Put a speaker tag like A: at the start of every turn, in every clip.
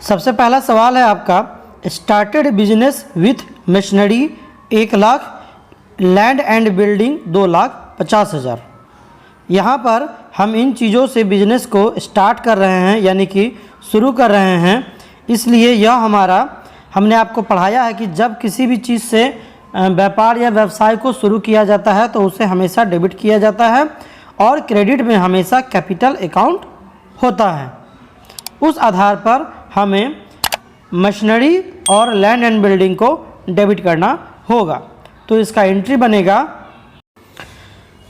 A: सबसे पहला सवाल है आपका, started business with machinery 1 lakh, land and building 2,50,000। यहाँ पर हम इन चीज़ों से बिजनेस को स्टार्ट कर रहे हैं, यानी कि शुरू कर रहे हैं। इसलिए यह हमने आपको पढ़ाया है कि जब किसी भी चीज़ से व्यापार या व्यवसाय को शुरू किया जाता है तो उसे हमेशा डेबिट किया जाता है और क्रेडिट में हमेशा कैपिटल अकाउंट होता है। उस आधार पर हमें मशीनरी और लैंड एंड बिल्डिंग को डेबिट करना होगा। तो इसका एंट्री बनेगा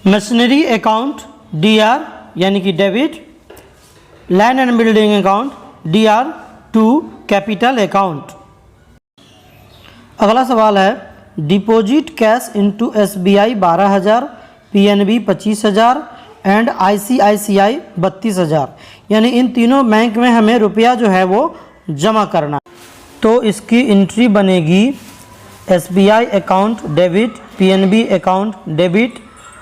A: मशीनरी अकाउंट DR यानी कि debit, land and building account DR to capital account. अगला सवाल है, deposit cash into SBI 12,000, PNB 25,000 and ICICI 32,000। यानी इन तीनों बैंक में हमें रुपया जो है वो जमा करना। तो इसकी एंट्री बनेगी SBI account debit, PNB account debit,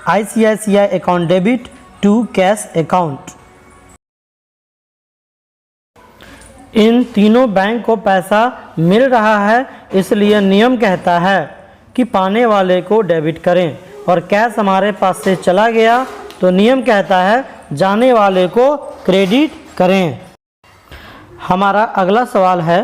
A: ICICI account debit to cash account. इन तीनों बैंक को पैसा मिल रहा है, इसलिए नियम कहता है कि पाने वाले को डेबिट करें, और कैश हमारे पास से चला गया तो नियम कहता है जाने वाले को क्रेडिट करें। हमारा अगला सवाल है,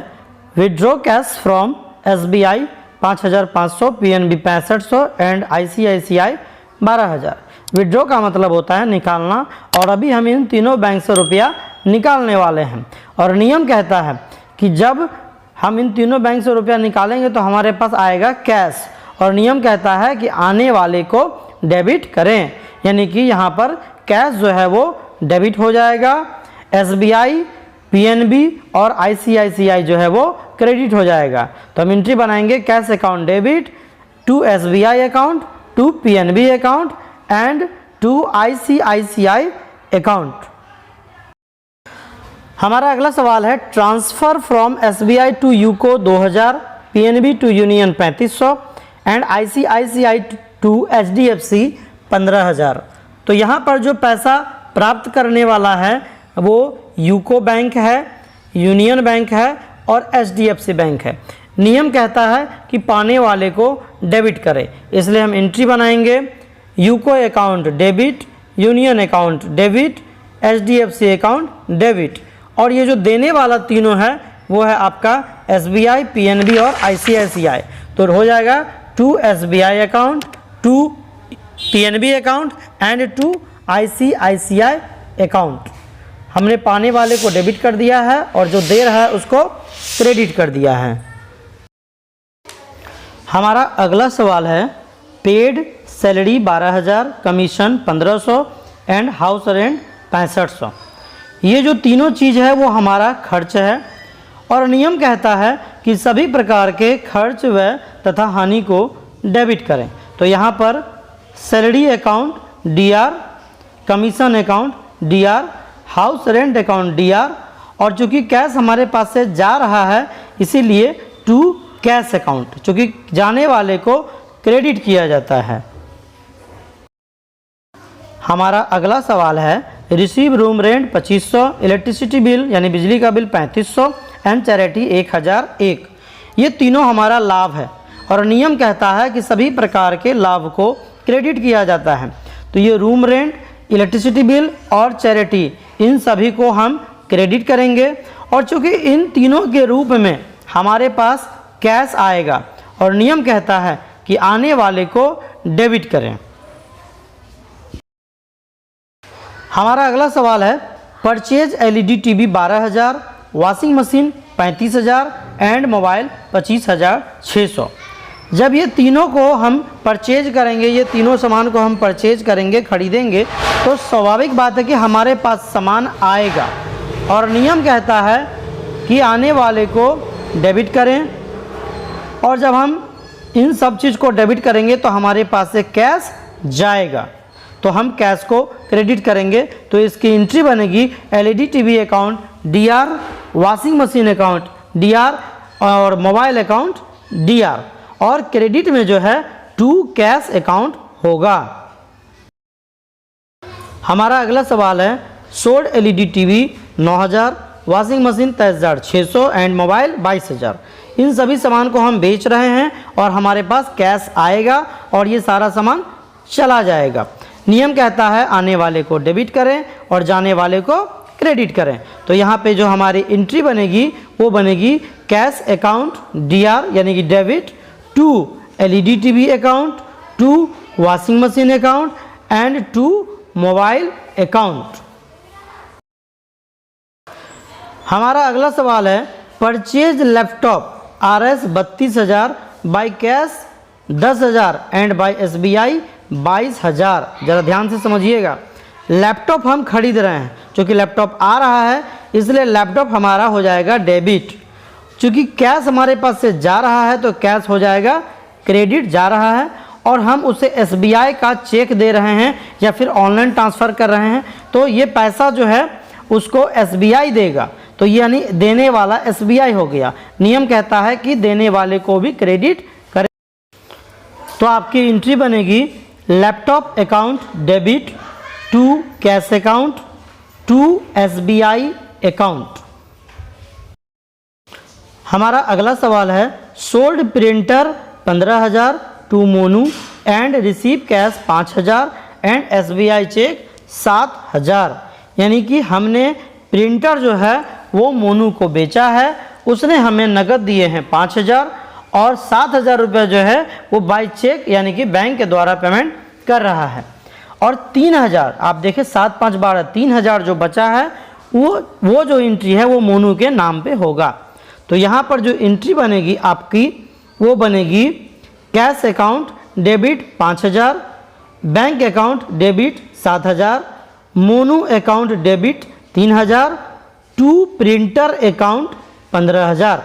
A: withdraw cash from SBI 5,500, PNB 6500 and ICICI 12,000। Withdraw का मतलब होता है निकालना, और अभी हम इन तीनों बैंक से रुपया निकालने वाले हैं, और नियम कहता है कि जब हम इन तीनों बैंक से रुपया निकालेंगे तो हमारे पास आएगा कैश, और नियम कहता है कि आने वाले को डेबिट करें, यानी कि यहाँ पर कैश जो है वो डेबिट हो जाएगा, SBI, PNB और ICICI जो है वो क्रेडिट हो जाएगा। तो हम एंट्री बनाएंगे cash account debit to SBI account to PNB account and to ICICI account. हमारा अगला सवाल है, transfer from SBI to UCO 2,000, PNB to Union 3500 and ICICI to HDFC 15,000। तो यहाँ पर जो पैसा प्राप्त करने वाला है वो यूको बैंक है, यूनियन बैंक है और HDFC बैंक है। नियम कहता है कि पाने वाले को डेबिट करें, इसलिए हम एंट्री बनाएंगे UCO account debit, union account debit, HDFC account debit, और ये जो देने वाला तीनों है वो है आपका SBI, PNB और ICICI। तो हो जाएगा to SBI account, to PNB account and to ICICI account. हमने पाने वाले को डेबिट कर दिया है और जो दे रहा है उसको क्रेडिट कर दिया है। हमारा अगला सवाल है, paid salary 12,000, commission 1,500 and house rent 6500। ये जो तीनों चीज़ है वो हमारा खर्च है, और नियम कहता है कि सभी प्रकार के खर्च व्यय तथा हानि को डेबिट करें। तो यहाँ पर salary account DR, commission account DR, house rent account DR, और चूँकि कैश हमारे पास से जा रहा है इसीलिए टू कैश अकाउंट, चूँकि जाने वाले को क्रेडिट किया जाता है। हमारा अगला सवाल है, receive room rent 2500, electricity bill यानी बिजली का बिल 3500 एंड चैरिटी 1,001। ये तीनों हमारा लाभ है, और नियम कहता है कि सभी प्रकार के लाभ को क्रेडिट किया जाता है। तो ये रूम रेंट, इलेक्ट्रिसिटी बिल और चैरिटी, इन सभी को हम क्रेडिट करेंगे, और चूँकि इन तीनों के रूप में हमारे पास कैश आएगा, और नियम कहता है कि आने वाले को डेबिट करें। हमारा अगला सवाल है, purchase LED TV 12,000, washing machine 35,000 and mobile 25,600। जब ये तीनों को हम परचेज करेंगे, ये तीनों सामान को हम परचेज करेंगे, खरीदेंगे, तो स्वाभाविक बात है कि हमारे पास सामान आएगा, और नियम कहता है कि आने वाले को डेबिट करें, और जब हम इन सब चीज़ को डेबिट करेंगे तो हमारे पास से कैश जाएगा, तो हम कैश को क्रेडिट करेंगे। तो इसकी एंट्री बनेगी LED TV account DR, washing machine account DR और मोबाइल अकाउंट DR, और क्रेडिट में जो है टू कैश अकाउंट होगा। हमारा अगला सवाल है, sold LED TV 9,000, washing machine 23,600 and mobile 22,000। इन सभी सामान को हम बेच रहे हैं और हमारे पास कैश आएगा और ये सारा सामान चला जाएगा। नियम कहता है आने वाले को डेबिट करें और जाने वाले को क्रेडिट करें। तो यहाँ पे जो हमारी एंट्री बनेगी वो बनेगी कैश अकाउंट DR यानी कि debit to LED TV account, to washing machine account and to mobile account. हमारा अगला सवाल है purchase laptop RS 32,000 by cash 10,000 and by SBI 22,000। ज़रा ध्यान से समझिएगा, लैपटॉप हम खरीद रहे हैं, चूँकि लैपटॉप आ रहा है इसलिए लैपटॉप हमारा हो जाएगा डेबिट। चूँकि कैश हमारे पास से जा रहा है तो कैश हो जाएगा क्रेडिट जा रहा है, और हम उसे SBI का चेक दे रहे हैं या फिर ऑनलाइन ट्रांसफ़र कर रहे हैं तो ये पैसा जो है उसको SBI देगा, तो यानी देने वाला SBI हो गया। नियम कहता है कि देने वाले को भी क्रेडिट करें। तो आपकी एंट्री बनेगी laptop account debit to cash account to SBI account. हमारा अगला सवाल है sold printer 15,000 to Monu and receive cash 5,000 and SBI cheque 7,000। यानी कि हमने प्रिंटर जो है वो मोनू को बेचा है, उसने हमें नकद दिए हैं 5,000 और 7,000 रुपये जो है वो बाय चेक यानी कि बैंक के द्वारा पेमेंट कर रहा है। और 3,000 आप देखें 7 5 12 3,000 जो बचा है वो जो एंट्री है वो मोनू के नाम पे होगा। तो यहाँ पर जो एंट्री बनेगी आपकी वो बनेगी cash account debit 5,000, bank account debit 7,000, Monu account debit 3,000, to printer account 15,000।